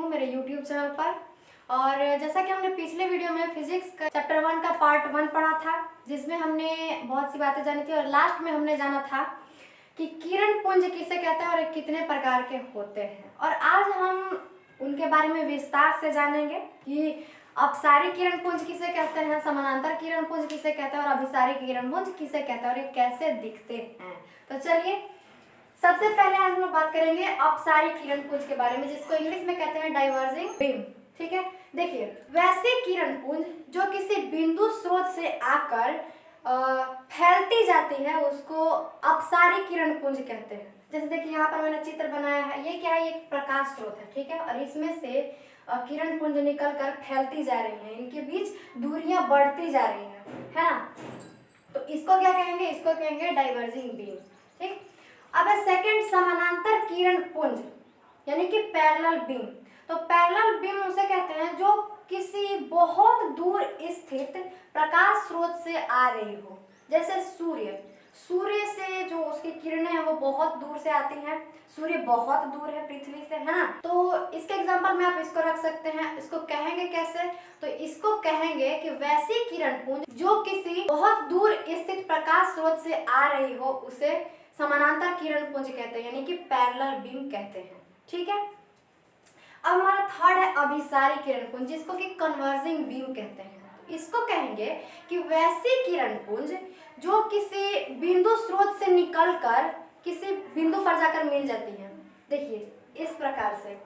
हूँ मेरे YouTube channel पर। और जैसा कि हमने पिछले वीडियो में फिजिक्स का चैप्टर 1 का पार्ट 1 पढ़ा था, जिसमें हमने बहुत सी बातें जानी थी और लास्ट में हमने जाना था कि किरण पुंज किसे कहते हैं और कितने प्रकार के होते हैं। और आज हम उनके बारे में विस्तार से जानेंगे कि अपसारी किरण पुंज किसे कहते हैं, समानांतर किरण पुंज किसे कहते हैं और अभिसारी किरण पुंज किसे कहते हैं और ये कैसे दिखते हैं। तो चलिए सबसे पहले हम लोग बात करेंगे अपसारी किरण पुंज के बारे में, जिसको इंग्लिश में कहते हैं डाइवर्जिंग बीम। ठीक है, देखिए वैसे किरण पुंज जो किसी बिंदु स्रोत से आकर फैलती जाती है उसको अपसारी किरण पुंज कहते हैं। जैसे देखिए यहाँ पर मैंने चित्र बनाया है, ये क्या है, ये एक प्रकाश स्रोत है। ठीक है, और इसमें से किरण पुंज निकल कर फैलती जा रही है, इनके बीच दूरियां बढ़ती जा रही है ना। तो इसको क्या कहेंगे, इसको कहेंगे डाइवर्जिंग बीम। ठीक, अब सेकंड समानांतर किरण पुंज यानी कि पैरेलल बीम। तो पैरेलल बीम उसे कहते हैं जो किसी बहुत दूर स्थित प्रकाश स्रोत से आ रही हो। जैसे सूर्य से जो उसकी किरणें हैं वो बहुत दूर से आती हैं। सूर्य बहुत दूर है पृथ्वी से, है ना। तो इसके एग्जांपल में आप इसको रख सकते हैं। इसको कहेंगे कैसे, तो इसको कहेंगे कि वैसी किरण पुंज जो किसी बहुत दूर स्थित प्रकाश स्रोत से आ रही हो उसे समानांतर किरण पुंज कहते हैं, यानी कि पैरेलल बीम कहते हैं। ठीक है, अब हमारा थर्ड है अभिसारी किरण पुंज, जिसको कि कन्वर्जिंग बीम कहते हैं। इसको कहेंगे कि वैसी किरण पुंज जो किसी बिंदु स्रोत से निकलकर किसी बिंदु पर जाकर मिल जाती है। देखिए इस प्रकार से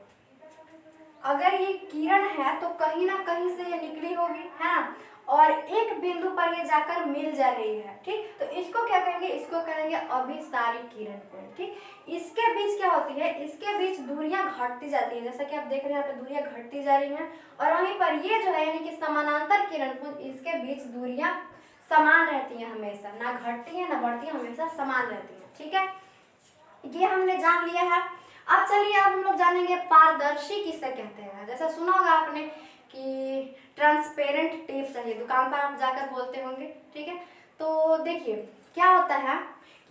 अगर ये किरण है तो कहीं ना कहीं से ये निकली होगी, है ना, और एक बिंदु पर ये जाकर मिल जा रही है। ठीक, तो इसको क्या कहेंगे, इसको कहेंगे अभिसारी किरण पुंज। ठीक, इसके बीच क्या होती है, इसके बीच दूरियां घटती जाती है। जैसा कि आप देख रहे हैं यहाँ पे दूरियां घटती जा रही हैं, और वहीं पर ये जो है यानी कि समानांतर किरण पुंज, इसके बीच दूरियां समान रहती हैं, हमेशा ना घटती हैं ना बढ़ती हैं, हमेशा समान रहती हैं। ठीक है, ये हमने जान लिया है। अब चलिए अब हम लोग जानेंगे पारदर्शी किसे कहते हैं। जैसा सुना होगा आपने कि ट्रांसपेरेंट टेप चाहिए, दुकान पर आप जाकर बोलते होंगे। ठीक है, तो देखिए क्या होता है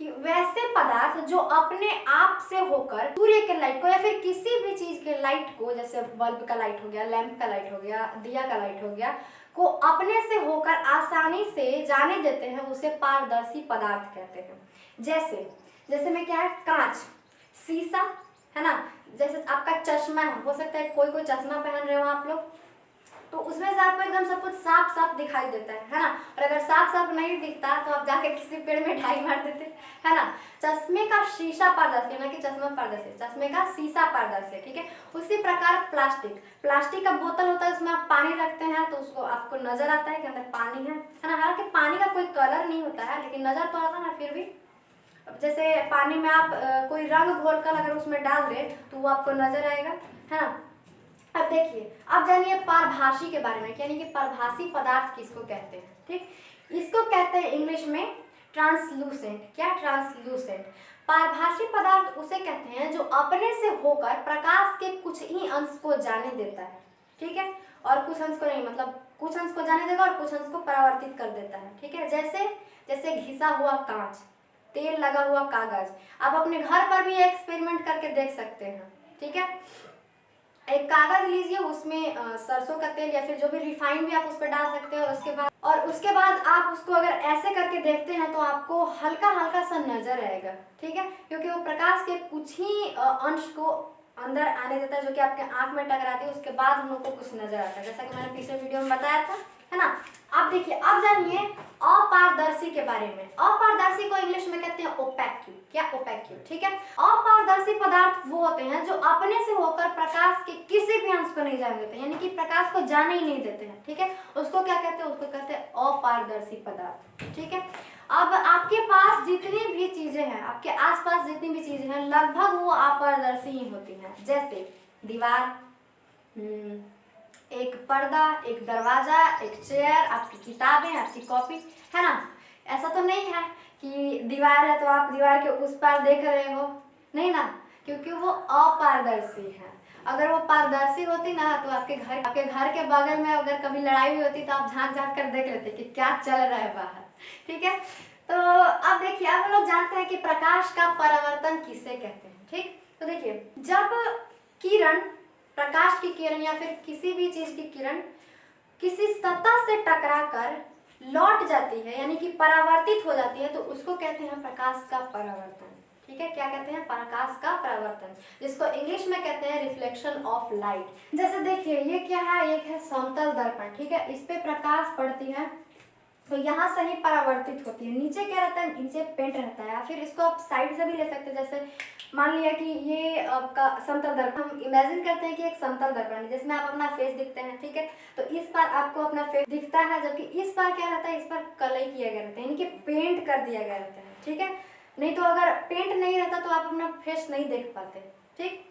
कि वैसे पदार्थ जो अपने आप से होकर सूर्य के लाइट को या फिर किसी भी चीज के लाइट को, जैसे बल्ब का लाइट हो गया, लैंप का लाइट हो गया, दिया का लाइट हो गया, को अपने से होकर आसानी से जाने देते हैं, उसे पारदर्शी पदार्थ कहते हैं। जैसे में क्या है, कांच, शीशा, है ना। जैसे आपका चश्मा है, हो सकता है कोई चश्मा पहन रहे हो आप लोग, तो उसमें से आपको एकदम सब कुछ साफ साफ दिखाई देता है ना। और अगर साफ साफ नहीं दिखता तो आप जाके किसी पेड़ में ढाई मार देते, है ना। चश्मे का शीशा पारदर्शी, ना कि चश्मा पारदर्शी, चश्मे का शीशा पारदर्शी। ठीक है, उसी प्रकार प्लास्टिक का बोतल होता है, उसमें आप पानी रखते हैं तो उसको आपको नजर आता है कि अंदर पानी है ना। हालांकि पानी का कोई कलर नहीं होता है, लेकिन नजर तो आता है ना फिर भी। जैसे पानी में आप कोई रंग घोलकर अगर उसमें डाल दे तो वो आपको नजर आएगा, है ना। अब देखिए, अब जानिए पारभासी के बारे में, यानी कि पारभासी पदार्थ किसको कहते हैं। ठीक, इसको कहते हैं इंग्लिश में ट्रांसलूसेंट। क्या, ट्रांसलूसेंट। पारभासी पदार्थ उसे कहते हैं जो अपने से होकर प्रकाश के कुछ ही अंश को जाने देता है। ठीक है, और कुछ अंश को नहीं, मतलब कुछ अंश को जाने देगा और कुछ अंश को परावर्तित कर देता है। ठीक है, जैसे घिसा हुआ कांच, तेल लगा हुआ कागज। आप अपने घर पर भी एक्सपेरिमेंट करके देख सकते हैं। ठीक है, एक कागज लीजिए, उसमें सरसों का तेल या फिर जो भी रिफाइंड भी आप उस पर डाल सकते हैं, और उसके बाद आप उसको अगर ऐसे करके देखते हैं तो आपको हल्का हल्का सा नजर आएगा। ठीक है, क्योंकि वो प्रकाश के कुछ ही अंश को अंदर आने देता है, जो कि आपके आंख में टकराती है, उसके बाद हम लोग को कुछ नजर आता है, जैसा कि मैंने पिछले वीडियो में बताया था, है ना। अब देखिए, अब जानिए अपारदर्शी के बारे में। अपारदर्शी को इंग्लिश में कहते हैं ओपेक्यू। क्या, ओपेक्यू। ठीक है, अपारदर्शी पदार्थ वो होते हैं जो अपने से होकर प्रकाश के किसी भी अंश को नहीं जाने देते, यानी कि प्रकाश को जाने ही नहीं देते हैं। ठीक है, उसको क्या कहते हैं, उसको कहते हैं अपारदर्शी पदार्थ। ठीक है, अब आपके पास जितनी भी चीजें हैं, आपके आसपास जितनी भी चीजें हैं, लगभग वो अपारदर्शी ही होती हैं। जैसे दीवार, एक पर्दा, एक दरवाजा, एक चेयर, आपकी किताबें, आपकी कॉपी, है ना। ऐसा तो नहीं है कि दीवार है तो आप दीवार के उस पार देख रहे हो, नहीं ना, क्योंकि वो अपारदर्शी है। अगर वो पारदर्शी होती ना तो आपके घर के बगल में अगर कभी लड़ाई हुई होती तो आप झांक झांक कर देख लेते कि क्या चल रहा है बाहर। ठीक है, तो अब देखिए, अब हम लोग जानते हैं कि प्रकाश का परावर्तन किसे कहते हैं। ठीक, तो देखिए, जब किरण प्रकाश की किरण या फिर किसी भी चीज की किरण किसी सतह से टकराकर लौट जाती है यानी कि परावर्तित हो जाती है तो उसको कहते हैं प्रकाश का परावर्तन। ठीक है, क्या कहते हैं? प्रकाश का परावर्तन, जिसको इंग्लिश में कहते हैं रिफ्लेक्शन ऑफ लाइट। जैसे देखिए ये क्या है, एक है समतल दर्पण। ठीक है, इस पे प्रकाश पड़ती है तो यहाँ से ही परावर्तित होती है। नीचे क्या रहता है? नीचे पेंट रहता है, या फिर इसको आप साइड से भी ले सकते हैं। जैसे मान लिया कि ये आपका समतल दर्पण, हम इमेजिन करते हैं कि एक समतल दर्पण है जिसमें आप अपना फेस दिखते हैं। ठीक है, तो इस बार आपको अपना फेस दिखता है, जबकि इस बार क्या रहता है? इस बार कलर किया गया रहता है, यानी कि पेंट कर दिया गया रहता है। ठीक है, नहीं तो अगर पेंट नहीं रहता तो आप अपना फेस नहीं देख पाते। ठीक,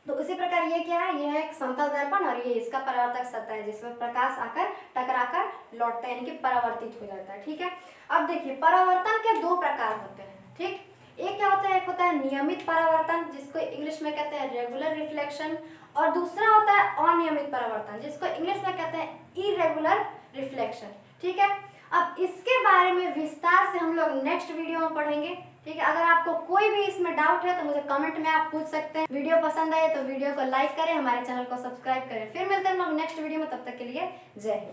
तो उसी प्रकार ये क्या है? ये है एक समतल दर्पण और ये इसका परावर्तक सतह है जिसमें प्रकाश आकर टकराकर लौटता है, यानी कि परावर्तित हो जाता है। ठीक है, अब देखिए परावर्तन के दो प्रकार होते हैं। ठीक, एक क्या होता है? एक होता है नियमित परावर्तन जिसको इंग्लिश में कहते हैं रेगुलर रिफ्लेक्शन, और दूसरा होता है अनियमित परावर्तन जिसको इंग्लिश में कहते हैं इरेगुलर रिफ्लेक्शन। ठीक है, अब इसके बारे में विस्तार से हम लोग नेक्स्ट वीडियो में पढ़ेंगे। ठीक है, अगर आपको कोई भी इसमें डाउट है तो मुझे कमेंट में आप पूछ सकते हैं। वीडियो पसंद आए तो वीडियो को लाइक करें, हमारे चैनल को सब्सक्राइब करें। फिर मिलते हैं हम लोग नेक्स्ट वीडियो में, तब तक के लिए जय हिंद।